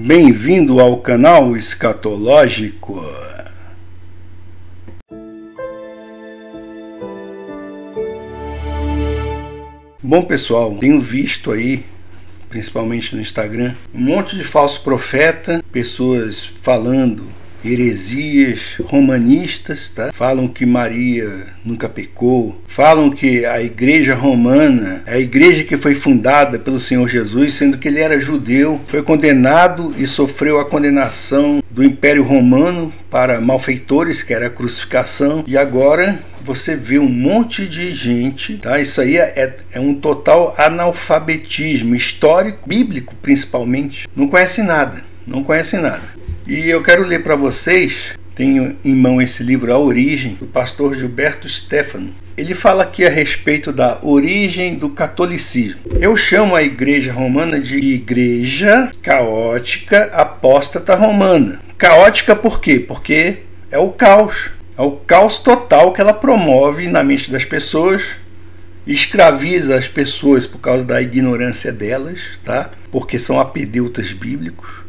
Bem-vindo ao canal Escatológico. Bom, pessoal, tenho visto aí, principalmente no Instagram, um monte de falso profeta, pessoas falando heresias romanistas, tá? Falam que Maria nunca pecou, falam que a igreja romana é a igreja que foi fundada pelo Senhor Jesus, sendo que ele era judeu, foi condenado e sofreu a condenação do Império Romano para malfeitores, que era a crucificação, e agora você vê um monte de gente, tá? Isso aí é um total analfabetismo histórico, bíblico principalmente, não conhece nada. E eu quero ler para vocês, tenho em mão esse livro, A Origem, do pastor Gilberto Stefano. Ele fala aqui a respeito da origem do catolicismo. Eu chamo a igreja romana de igreja caótica apóstata romana. Caótica por quê? Porque é o caos total que ela promove na mente das pessoas, escraviza as pessoas por causa da ignorância delas, tá? Porque são apedeutas bíblicos.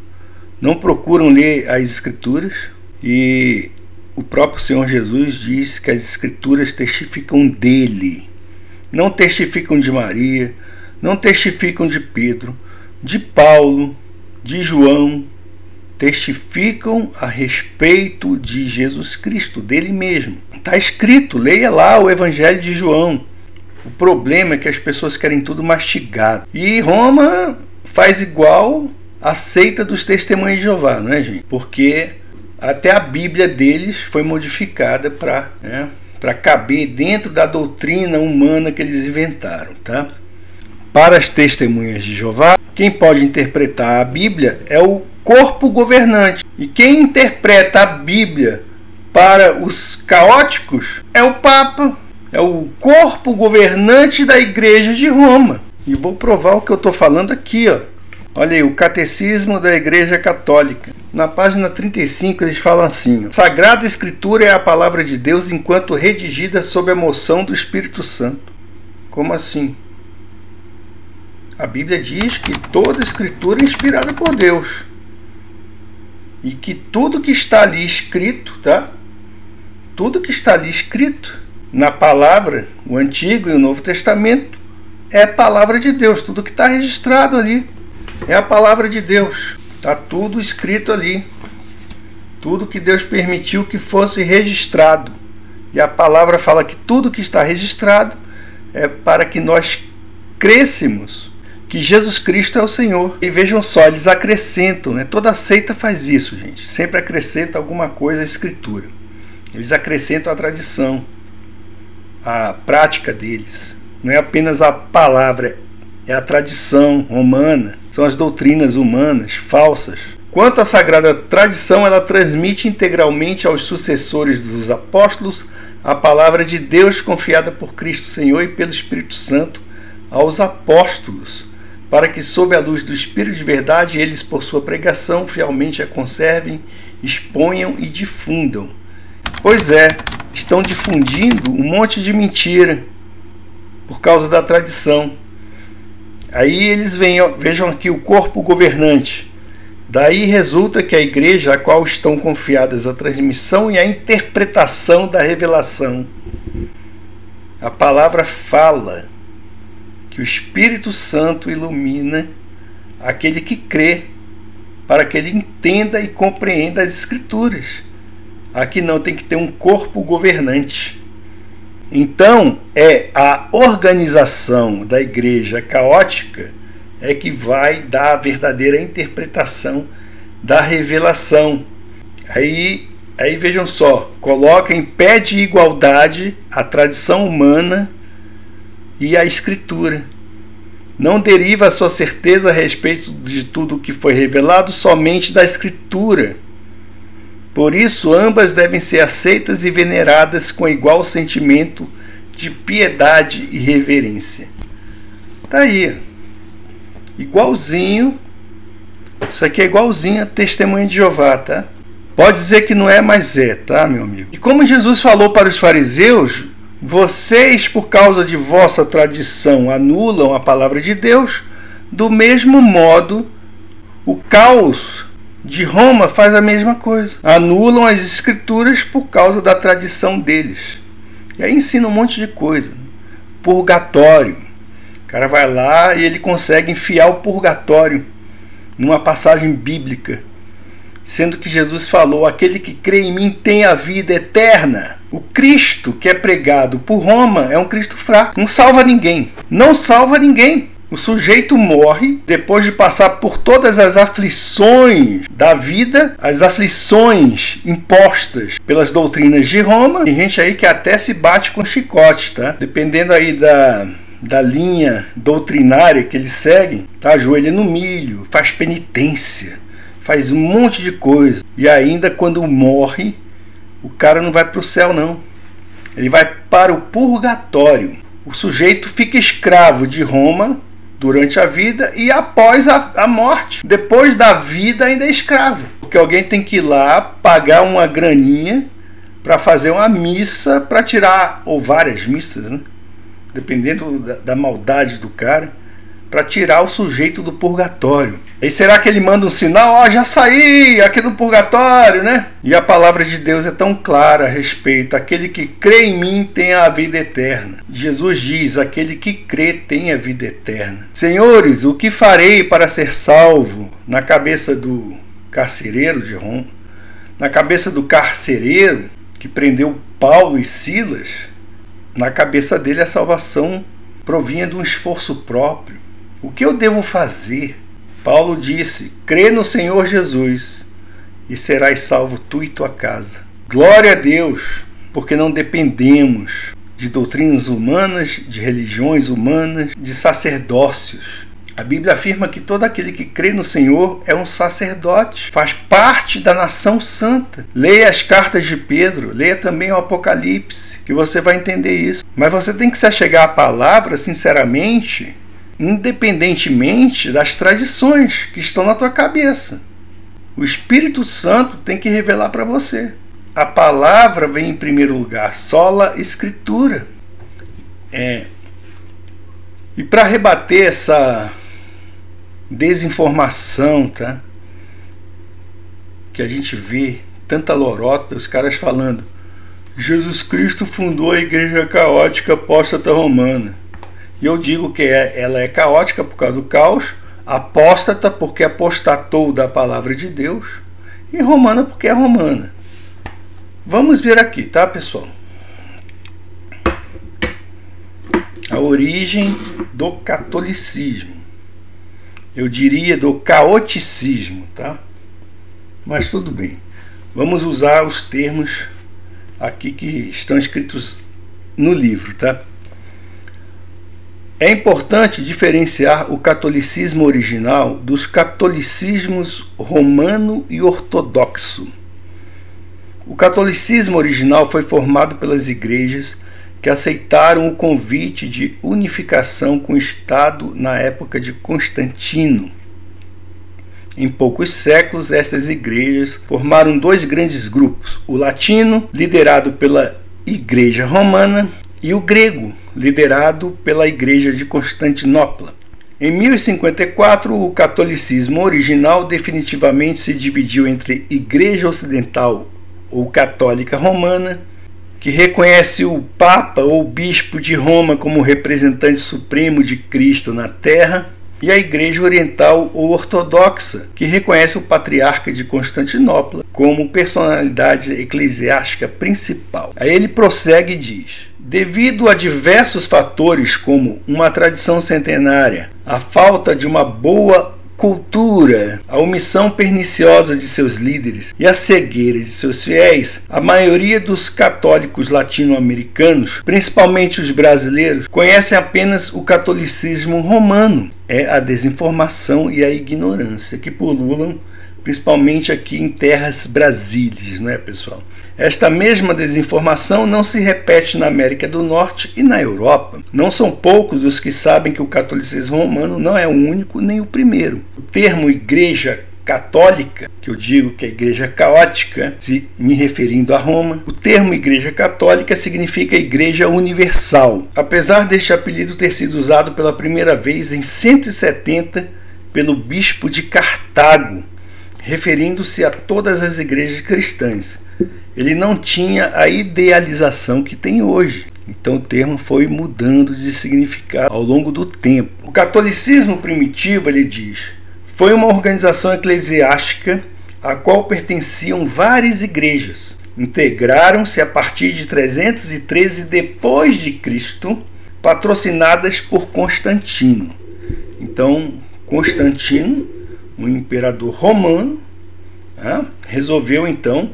Não procuram ler as Escrituras, e o próprio Senhor Jesus diz que as Escrituras testificam dele, não testificam de Maria, não testificam de Pedro, de Paulo, de João, testificam a respeito de Jesus Cristo, dele mesmo. Está escrito, leia lá o Evangelho de João. O problema é que as pessoas querem tudo mastigado, e Roma faz igual a seita dos testemunhos de Jeová, não é, gente? Porque até a Bíblia deles foi modificada para caber dentro da doutrina humana que eles inventaram, tá? Para as testemunhas de Jeová, quem pode interpretar a Bíblia é o corpo governante. E quem interpreta a Bíblia para os caóticos é o Papa, é o corpo governante da Igreja de Roma. E vou provar o que eu estou falando aqui, ó. Olha aí, o Catecismo da Igreja Católica. Na página 35 eles falam assim: a Sagrada Escritura é a palavra de Deus enquanto redigida sob a moção do Espírito Santo. Como assim? A Bíblia diz que toda Escritura é inspirada por Deus. E que tudo que está ali escrito, tá? Tudo que está ali escrito na palavra, o Antigo e o Novo Testamento, é a palavra de Deus. Tudo que está registrado ali é a palavra de Deus. Está tudo escrito ali. Tudo que Deus permitiu que fosse registrado. E a palavra fala que tudo que está registrado é para que nós crescemos que Jesus Cristo é o Senhor. E vejam só, eles acrescentam, né? Toda seita faz isso, gente. Sempre acrescenta alguma coisa à Escritura. Eles acrescentam a tradição, a prática deles. Não é apenas a palavra, é a tradição romana. São as doutrinas humanas falsas. Quanto à sagrada tradição, ela transmite integralmente aos sucessores dos apóstolos a palavra de Deus confiada por Cristo Senhor e pelo Espírito Santo aos apóstolos, para que, sob a luz do Espírito de verdade, eles, por sua pregação, fielmente a conservem, exponham e difundam. Pois é, estão difundindo um monte de mentira por causa da tradição. Aí eles vejam aqui o corpo governante. Daí resulta que a igreja a qual estão confiadas a transmissão e a interpretação da revelação. A palavra fala que o Espírito Santo ilumina aquele que crê, para que ele entenda e compreenda as Escrituras. Aqui não, tem que ter um corpo governante. Então, é a organização da igreja caótica é que vai dar a verdadeira interpretação da revelação. Aí vejam só, coloca em pé de igualdade a tradição humana e a Escritura. Não deriva a sua certeza a respeito de tudo o que foi revelado somente da Escritura. Por isso, ambas devem ser aceitas e veneradas com igual sentimento de piedade e reverência. Tá aí. Igualzinho. Isso aqui é igualzinho a Testemunha de Jeová, tá? Pode dizer que não é, mas é, tá, meu amigo? E como Jesus falou para os fariseus, vocês, por causa de vossa tradição, anulam a palavra de Deus, do mesmo modo, o caos de Roma faz a mesma coisa. Anulam as escrituras por causa da tradição deles. E aí ensina um monte de coisa. Purgatório. O cara vai lá e ele consegue enfiar o purgatório numa passagem bíblica, sendo que Jesus falou: aquele que crê em mim tem a vida eterna. O Cristo que é pregado por Roma é um Cristo fraco. Não salva ninguém. Não salva ninguém. O sujeito morre depois de passar por todas as aflições da vida, as aflições impostas pelas doutrinas de Roma. Tem gente aí que até se bate com chicote, tá? Dependendo aí da linha doutrinária que eles seguem, tá? Ajoelha no milho, faz penitência, faz um monte de coisa. E ainda quando morre, o cara não vai para o céu, não. Ele vai para o purgatório. O sujeito fica escravo de Roma durante a vida e após a morte. Depois da vida ainda é escravo. Porque alguém tem que ir lá pagar uma graninha para fazer uma missa para tirar, ou várias missas, né? Dependendo da maldade do cara, para tirar o sujeito do purgatório. E será que ele manda um sinal? Já saí aqui do purgatório, né? E a palavra de Deus é tão clara a respeito: aquele que crê em mim tem a vida eterna. Jesus diz: aquele que crê tem a vida eterna. Senhores, o que farei para ser salvo? Na cabeça do carcereiro de Roma, na cabeça do carcereiro que prendeu Paulo e Silas, na cabeça dele a salvação provinha de um esforço próprio. O que eu devo fazer? Paulo disse: crê no Senhor Jesus e serás salvo tu e tua casa. Glória a Deus, porque não dependemos de doutrinas humanas, de religiões humanas, de sacerdócios. A Bíblia afirma que todo aquele que crê no Senhor é um sacerdote, faz parte da nação santa. Leia as cartas de Pedro, leia também o Apocalipse, que você vai entender isso. Mas você tem que se achegar à palavra sinceramente, independentemente das tradições que estão na tua cabeça. O Espírito Santo tem que revelar para você. A palavra vem em primeiro lugar, sola escritura. E para rebater essa desinformação, tá? Que a gente vê tanta lorota, os caras falando: Jesus Cristo fundou a igreja caótica apóstata romana. E eu digo que ela é caótica por causa do caos, apóstata porque apostatou da palavra de Deus, e romana porque é romana. Vamos ver aqui, tá, pessoal? A origem do catolicismo. Eu diria do caoticismo, tá? Mas tudo bem. Vamos usar os termos aqui que estão escritos no livro, tá? É importante diferenciar o catolicismo original dos catolicismos romano e ortodoxo. O catolicismo original foi formado pelas igrejas que aceitaram o convite de unificação com o Estado na época de Constantino. Em poucos séculos, estas igrejas formaram dois grandes grupos: o latino, liderado pela Igreja Romana, e o grego, liderado pela Igreja de Constantinopla. Em 1054, o catolicismo original definitivamente se dividiu entre Igreja Ocidental ou Católica Romana, que reconhece o Papa ou Bispo de Roma como representante supremo de Cristo na Terra, e a Igreja Oriental ou Ortodoxa, que reconhece o Patriarca de Constantinopla como personalidade eclesiástica principal. Aí ele prossegue e diz: devido a diversos fatores como uma tradição centenária, a falta de uma boa cultura, a omissão perniciosa de seus líderes e a cegueira de seus fiéis, a maioria dos católicos latino-americanos, principalmente os brasileiros, conhecem apenas o catolicismo romano. É a desinformação e a ignorância que pululam, principalmente aqui em terras brasílias, não é, pessoal? Esta mesma desinformação não se repete na América do Norte e na Europa. Não são poucos os que sabem que o catolicismo romano não é o único nem o primeiro. O termo igreja católica, que eu digo que é igreja caótica, se me referindo a Roma, o termo igreja católica significa igreja universal. Apesar deste apelido ter sido usado pela primeira vez em 170 pelo bispo de Cartago, referindo-se a todas as igrejas cristãs. Ele não tinha a idealização que tem hoje. Então o termo foi mudando de significado ao longo do tempo. O catolicismo primitivo, ele diz, foi uma organização eclesiástica a qual pertenciam várias igrejas. Integraram-se a partir de 313 depois de Cristo, patrocinadas por Constantino. Então, Constantino, um imperador romano, resolveu então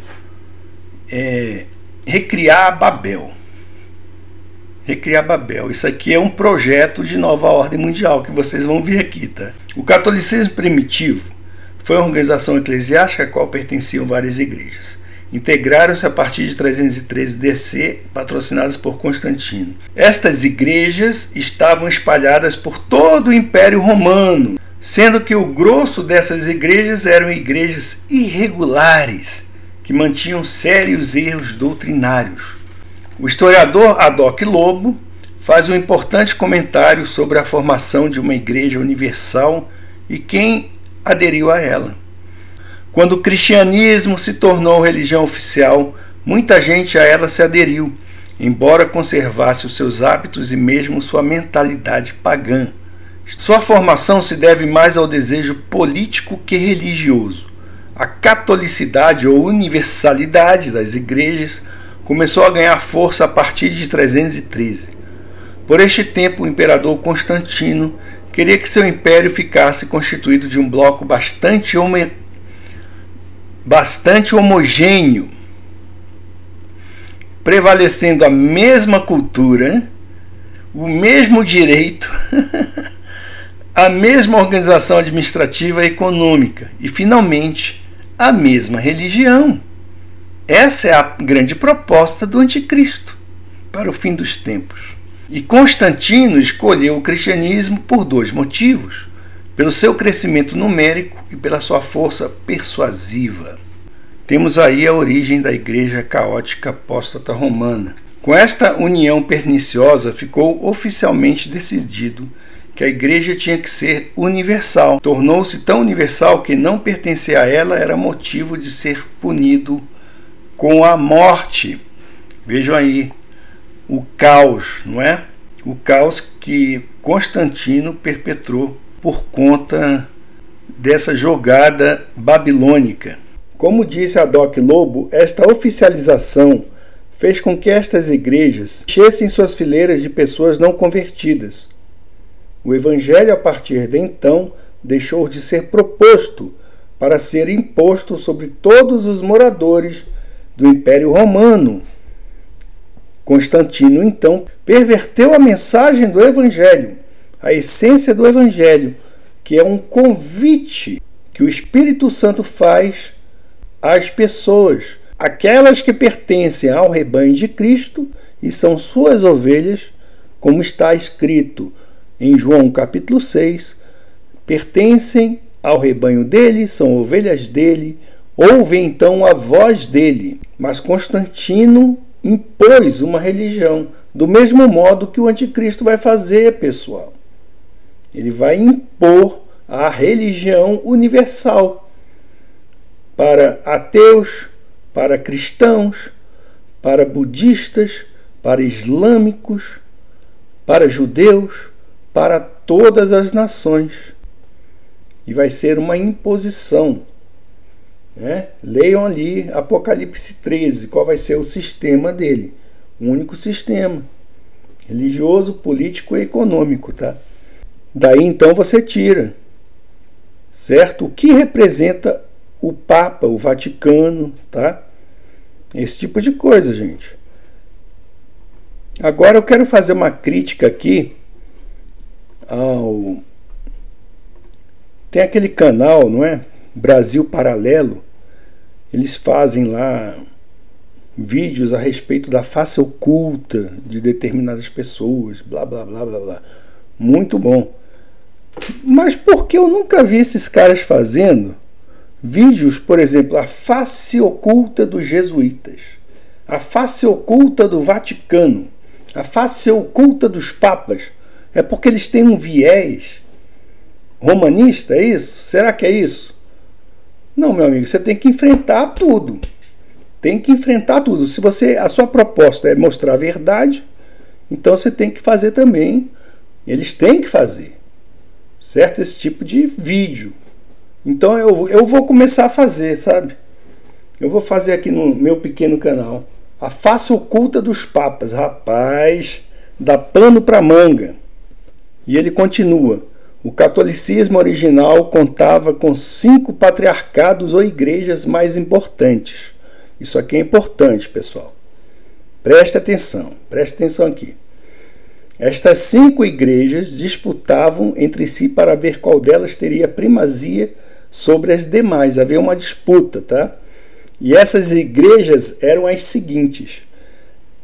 recriar Babel. Recriar Babel. Isso aqui é um projeto de nova ordem mundial que vocês vão ver aqui, tá? O catolicismo primitivo foi uma organização eclesiástica a qual pertenciam várias igrejas. Integraram-se a partir de 313 DC, patrocinadas por Constantino. Estas igrejas estavam espalhadas por todo o Império Romano, sendo que o grosso dessas igrejas eram igrejas irregulares, que mantinham sérios erros doutrinários. O historiador Haddock Lobo faz um importante comentário sobre a formação de uma igreja universal e quem aderiu a ela. Quando o cristianismo se tornou religião oficial, muita gente a ela se aderiu, embora conservasse os seus hábitos e mesmo sua mentalidade pagã. Sua formação se deve mais ao desejo político que religioso. A catolicidade ou universalidade das igrejas começou a ganhar força a partir de 313. Por este tempo, o imperador Constantino queria que seu império ficasse constituído de um bloco bastante homogêneo, prevalecendo a mesma cultura, o mesmo direito, a mesma organização administrativa e econômica e, finalmente, a mesma religião. Essa é a grande proposta do anticristo para o fim dos tempos. E Constantino escolheu o cristianismo por dois motivos: pelo seu crescimento numérico e pela sua força persuasiva. Temos aí a origem da igreja caótica apóstata romana. Com esta união perniciosa, ficou oficialmente decidido que a igreja tinha que ser universal. Tornou-se tão universal que não pertencer a ela era motivo de ser punido com a morte. Vejam aí o caos, não é? O caos que Constantino perpetrou por conta dessa jogada babilônica. Como disse Haddock Lobo, esta oficialização fez com que estas igrejas enchessem suas fileiras de pessoas não convertidas. O evangelho, a partir de então, deixou de ser proposto para ser imposto sobre todos os moradores do Império Romano. Constantino, então, perverteu a mensagem do Evangelho, a essência do Evangelho, que é um convite que o Espírito Santo faz às pessoas, aquelas que pertencem ao rebanho de Cristo e são suas ovelhas, como está escrito em João capítulo 6, pertencem ao rebanho dele, são ovelhas dele, ouvem então a voz dele. Mas Constantino impôs uma religião, do mesmo modo que o anticristo vai fazer, pessoal. Ele vai impor a religião universal para ateus, para cristãos, para budistas, para islâmicos, para judeus, para todas as nações. E vai ser uma imposição. Leiam ali Apocalipse 13, qual vai ser o sistema dele. O único sistema. Religioso, político e econômico, tá? Daí então você tira, certo? O que representa o Papa, o Vaticano, tá? Esse tipo de coisa, gente. Agora eu quero fazer uma crítica aqui ao... Tem aquele canal, não é? Brasil Paralelo. Eles fazem lá vídeos a respeito da face oculta de determinadas pessoas, blá, blá, blá, blá, blá. Muito bom. Mas por que eu nunca vi esses caras fazendo vídeos, por exemplo, a face oculta dos jesuítas, a face oculta do Vaticano, a face oculta dos papas? É porque eles têm um viés romanista, é isso? Será que é isso? Não, meu amigo, você tem que enfrentar tudo. Tem que enfrentar tudo. Se a sua proposta é mostrar a verdade, então você tem que fazer também. Eles têm que fazer, certo? Esse tipo de vídeo. Então eu vou começar a fazer, sabe? Eu vou fazer aqui no meu pequeno canal a face oculta dos papas. Rapaz, dá pano para manga. E ele continua. O catolicismo original contava com 5 patriarcados ou igrejas mais importantes. Isso aqui é importante, pessoal. Preste atenção aqui. Estas 5 igrejas disputavam entre si para ver qual delas teria primazia sobre as demais. Havia uma disputa, tá? E essas igrejas eram as seguintes: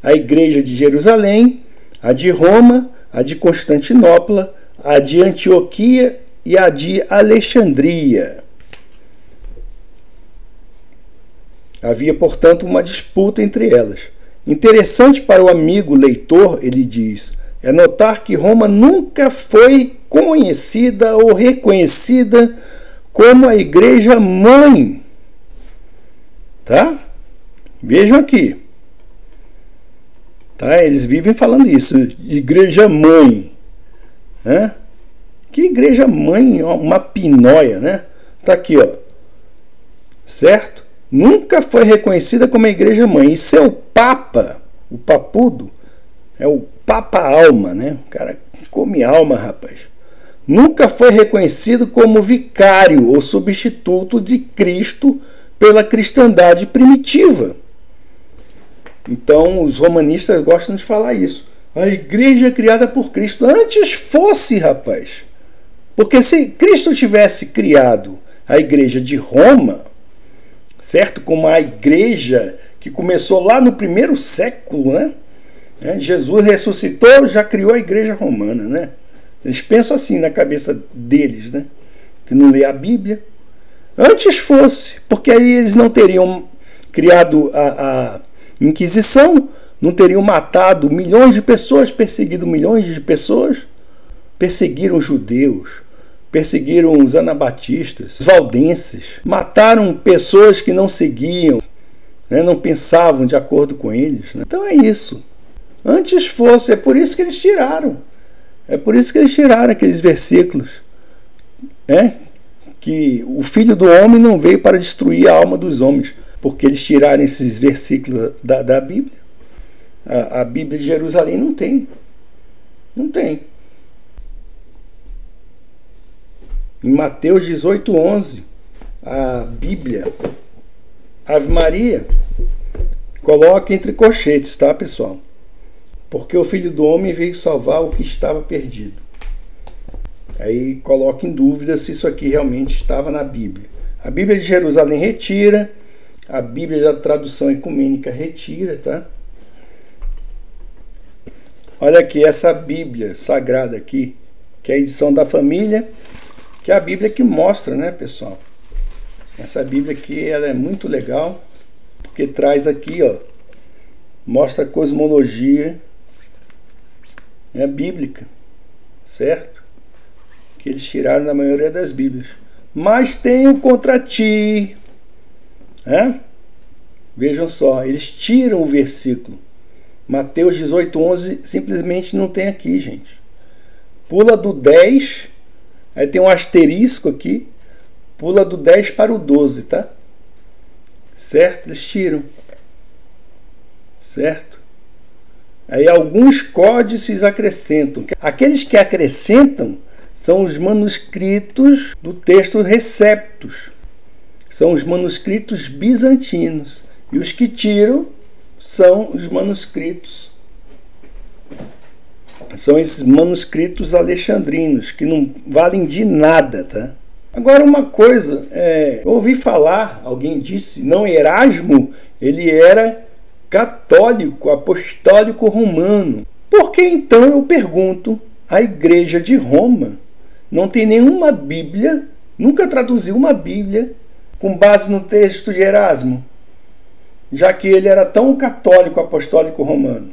a igreja de Jerusalém, a de Roma, a de Constantinopla, a de Antioquia e a de Alexandria. Havia, portanto, uma disputa entre elas. Interessante para o amigo leitor, ele diz, é notar que Roma nunca foi conhecida ou reconhecida como a igreja mãe. Tá? Vejam aqui. Tá? Eles vivem falando isso, igreja mãe. Né? Que igreja mãe, uma pinóia, né? Tá aqui, ó. Certo? Nunca foi reconhecida como a igreja mãe. E seu papa, o papudo, é o papa alma, né? O cara come alma, rapaz. Nunca foi reconhecido como vicário ou substituto de Cristo pela cristandade primitiva. Então, os romanistas gostam de falar isso. A igreja é criada por Cristo. Antes fosse, rapaz. Porque se Cristo tivesse criado a igreja de Roma, certo? Como a igreja que começou lá no 1º século, né? Jesus ressuscitou, já criou a igreja romana, né? Eles pensam assim na cabeça deles, né? Que não lê a Bíblia. Antes fosse, porque aí eles não teriam criado a Inquisição, não teriam matado milhões de pessoas, perseguido milhões de pessoas, perseguiram os judeus, perseguiram os anabatistas, os valdenses, mataram pessoas que não seguiam, né, não pensavam de acordo com eles. Né? Então é isso. Antes fosse, é por isso que eles tiraram. É por isso que eles tiraram aqueles versículos. Que o Filho do Homem não veio para destruir a alma dos homens, porque eles tiraram esses versículos da Bíblia. A Bíblia de Jerusalém não tem. Não tem. Em Mateus 18:11, a Bíblia, Ave Maria, coloca entre colchetes, tá, pessoal? Porque o Filho do Homem veio salvar o que estava perdido. Aí coloca em dúvida se isso aqui realmente estava na Bíblia. A Bíblia de Jerusalém retira, a Bíblia da tradução ecumênica retira, tá? Olha aqui, essa Bíblia sagrada aqui, que é a edição da família, que é a Bíblia que mostra, né, pessoal? Essa Bíblia aqui, ela é muito legal, porque traz aqui, ó, mostra a cosmologia bíblica, certo? Que eles tiraram da maioria das Bíblias. Mas tenho contra ti. Vejam só, eles tiram o versículo. Mateus 18:11 simplesmente não tem aqui, gente. Pula do 10, aí tem um asterisco aqui, pula do 10 para o 12, tá? Certo? Eles tiram. Certo? Aí alguns códices acrescentam. Aqueles que acrescentam são os manuscritos do texto Receptus. São os manuscritos bizantinos. E os que tiram são os manuscritos. São esses manuscritos alexandrinos, que não valem de nada, tá? Agora uma coisa, eu ouvi falar, alguém disse, não, Erasmo, ele era católico, apostólico romano. Por que então, eu pergunto, a Igreja de Roma não tem nenhuma Bíblia, nunca traduziu uma Bíblia com base no texto de Erasmo, já que ele era tão católico, apostólico romano?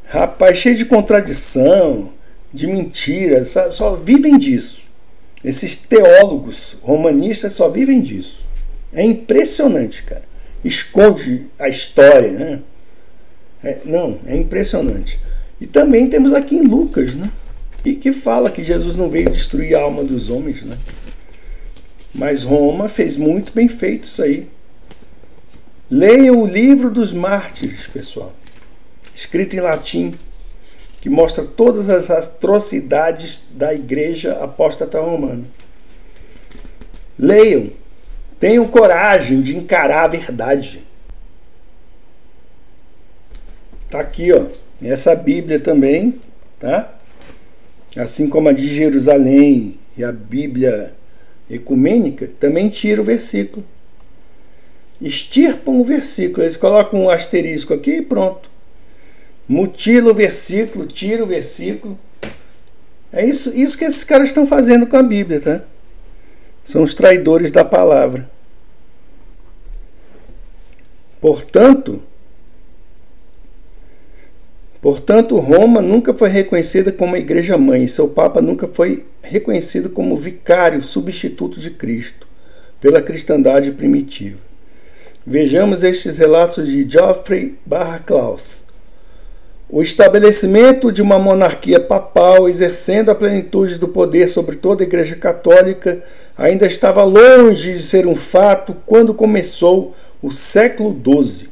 Rapaz, cheio de contradição, de mentiras, só vivem disso. Esses teólogos romanistas só vivem disso. É impressionante, cara. Esconde a história, né? É impressionante. E também temos aqui em Lucas, né? E que fala que Jesus não veio destruir a alma dos homens, né? Mas Roma fez muito bem feito isso aí. Leiam o livro dos mártires, pessoal, escrito em latim, que mostra todas as atrocidades da igreja apóstata romana. Leiam, tenham coragem de encarar a verdade. Tá aqui, ó, essa Bíblia também, tá? Assim como a de Jerusalém e a Bíblia ecumênica, também tira o versículo. Extirpam o versículo, eles colocam um asterisco aqui e pronto. Mutila o versículo, tira o versículo. É isso que esses caras estão fazendo com a Bíblia, tá? São os traidores da palavra. Portanto, Roma nunca foi reconhecida como a igreja mãe, e seu Papa nunca foi reconhecido como vicário substituto de Cristo pela cristandade primitiva. Vejamos estes relatos de Geoffrey Claus. O estabelecimento de uma monarquia papal exercendo a plenitude do poder sobre toda a Igreja Católica ainda estava longe de ser um fato quando começou o século XII.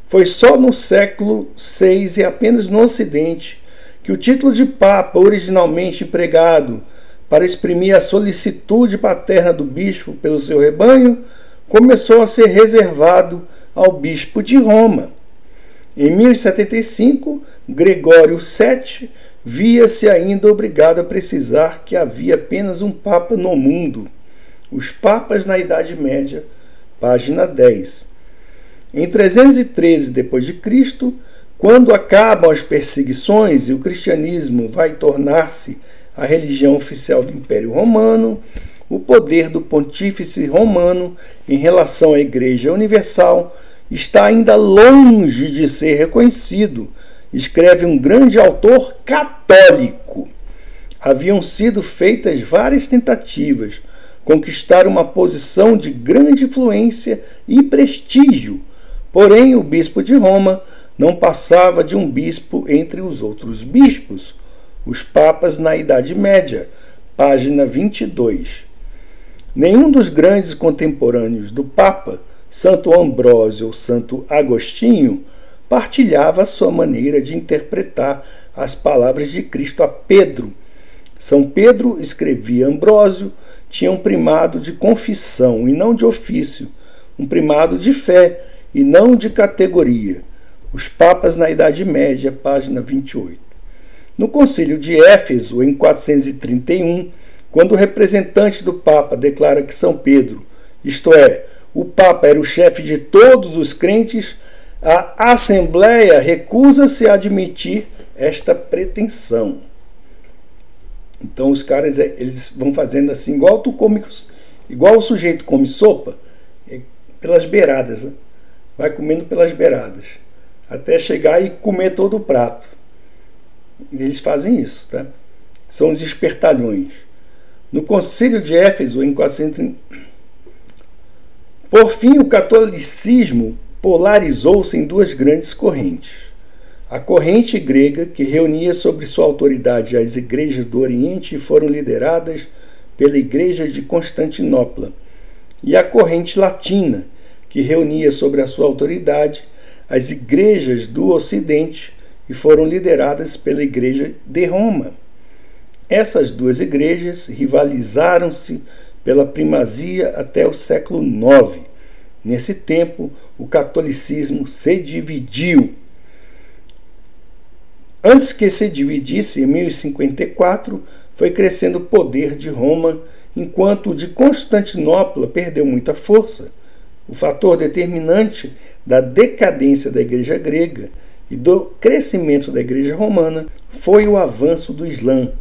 Foi só no século VI e apenas no Ocidente que o título de Papa, originalmente empregado para exprimir a solicitude paterna do bispo pelo seu rebanho, começou a ser reservado ao bispo de Roma. Em 1075, Gregório VII via-se ainda obrigado a precisar que havia apenas um Papa no mundo. Os Papas na Idade Média, página 10. Em 313 d.C., quando acabam as perseguições e o cristianismo vai tornar-se a religião oficial do Império Romano, o poder do pontífice romano em relação à Igreja Universal está ainda longe de ser reconhecido, escreve um grande autor católico. Haviam sido feitas várias tentativas conquistar uma posição de grande influência e prestígio, porém o bispo de Roma não passava de um bispo entre os outros bispos. Os papas na Idade Média, página 22. Nenhum dos grandes contemporâneos do Papa, Santo Ambrósio ou Santo Agostinho, partilhava a sua maneira de interpretar as palavras de Cristo a Pedro. São Pedro, escrevia Ambrósio, tinha um primado de confissão e não de ofício, um primado de fé e não de categoria. Os papas na Idade Média, página 28. No concílio de Éfeso, em 431, quando o representante do Papa declara que São Pedro, isto é, o Papa era o chefe de todos os crentes, a Assembleia recusa-se a admitir esta pretensão. Então os caras eles vão fazendo assim, igual o sujeito come sopa, pelas beiradas, né? Vai comendo pelas beiradas, até chegar e comer todo o prato. Eles fazem isso, tá? São os espertalhões. No concílio de Éfeso, em 430, por fim, o catolicismo polarizou-se em duas grandes correntes. A corrente grega, que reunia sob sua autoridade as igrejas do Oriente e foram lideradas pela Igreja de Constantinopla, e a corrente latina, que reunia sob a sua autoridade as igrejas do Ocidente e foram lideradas pela Igreja de Roma. Essas duas igrejas rivalizaram-se pela primazia até o século IX. Nesse tempo, o catolicismo se dividiu. Antes que se dividisse, em 1054, foi crescendo o poder de Roma, enquanto o de Constantinopla perdeu muita força. O fator determinante da decadência da Igreja grega e do crescimento da Igreja romana foi o avanço do Islã.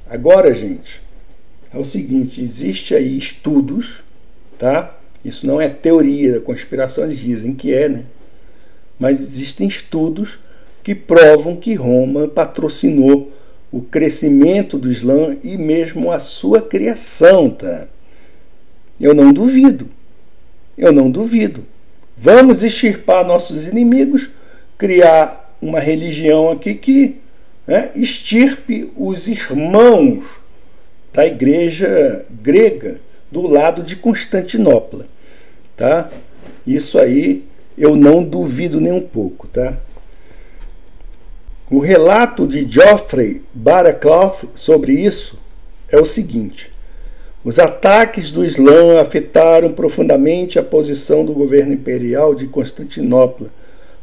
Agora, gente, é o seguinte, existe aí estudos, tá? Isso não é teoria da conspiração, eles dizem que é, né? Mas existem estudos que provam que Roma patrocinou o crescimento do Islã e mesmo a sua criação, tá? Eu não duvido. Vamos extirpar nossos inimigos, criar uma religião aqui que extirpe os irmãos da igreja grega do lado de Constantinopla, tá? Isso aí eu não duvido nem um pouco, tá? O relato de Geoffrey Barraclough sobre isso é o seguinte: os ataques do Islã afetaram profundamente a posição do governo imperial de Constantinopla,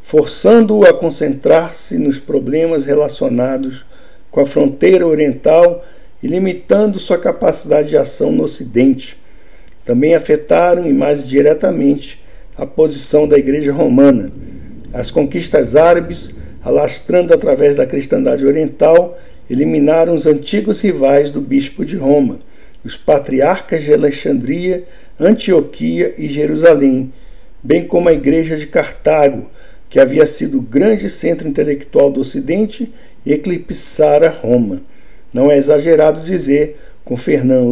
forçando-o a concentrar-se nos problemas relacionados com a fronteira oriental e limitando sua capacidade de ação no Ocidente. Também afetaram, e mais diretamente, a posição da Igreja Romana. As conquistas árabes, alastrando através da cristandade oriental, eliminaram os antigos rivais do bispo de Roma, os patriarcas de Alexandria, Antioquia e Jerusalém, bem como a Igreja de Cartago, que havia sido o grande centro intelectual do Ocidente e eclipsara Roma. Não é exagerado dizer, com Fernand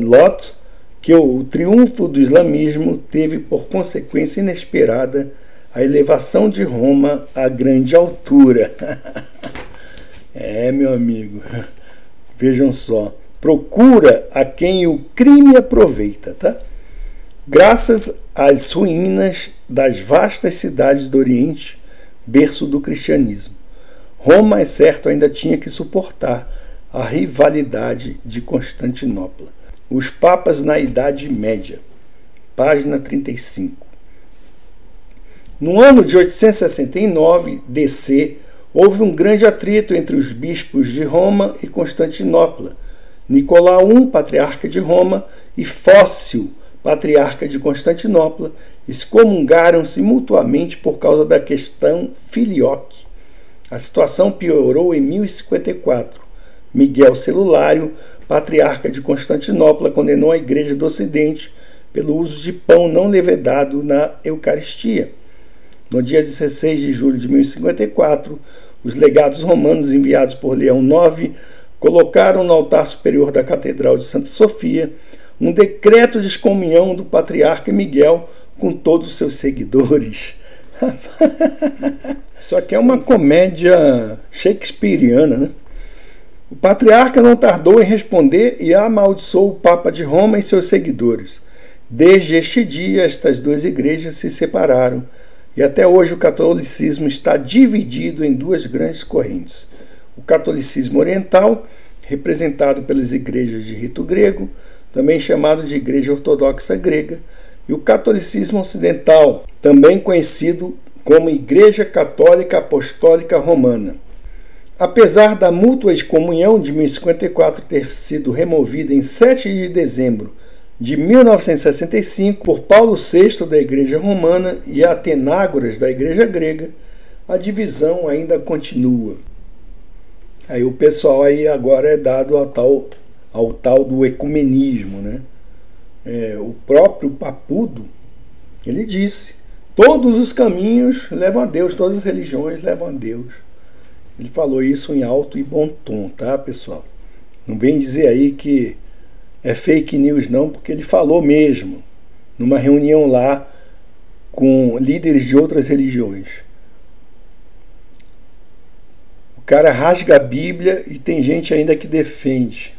Lot, que o triunfo do islamismo teve por consequência inesperada a elevação de Roma à grande altura. Meu amigo, vejam só, procura a quem o crime aproveita, tá? Graças às ruínas das vastas cidades do Oriente, berço do cristianismo, Roma, é certo, ainda tinha que suportar a rivalidade de Constantinopla. Os papas na Idade Média, página 35. No ano de 869 DC, houve um grande atrito entre os bispos de Roma e Constantinopla. Nicolau I, patriarca de Roma, e Fócio, patriarca de Constantinopla, excomungaram-se mutuamente por causa da questão filioque. A situação piorou em 1054. Miguel Celulário, patriarca de Constantinopla, condenou a Igreja do Ocidente pelo uso de pão não levedado na Eucaristia. No dia 16 de julho de 1054, os legados romanos enviados por Leão IX colocaram no altar superior da Catedral de Santa Sofia um decreto de excomunhão do patriarca Miguel com todos os seus seguidores. Isso aqui é uma comédia shakespeariana, né? O patriarca não tardou em responder e amaldiçoou o Papa de Roma e seus seguidores. Desde este dia, estas duas igrejas se separaram e até hoje o catolicismo está dividido em duas grandes correntes. O catolicismo oriental, representado pelas igrejas de rito grego, também chamado de Igreja Ortodoxa Grega, e o catolicismo ocidental, também conhecido como Igreja Católica Apostólica Romana. Apesar da mútua excomunhão de 1054 ter sido removida em 7 de dezembro de 1965 por Paulo VI da Igreja Romana e Atenágoras da Igreja Grega, a divisão ainda continua. Aí o pessoal aí agora é dado ao tal do ecumenismo, né? O próprio Papudo, ele disse: todos os caminhos levam a Deus, todas as religiões levam a Deus. Ele falou isso em alto e bom tom, tá, pessoal? Não vem dizer aí que é fake news não, porque ele falou mesmo, numa reunião lá com líderes de outras religiões. O cara rasga a Bíblia e tem gente ainda que defende.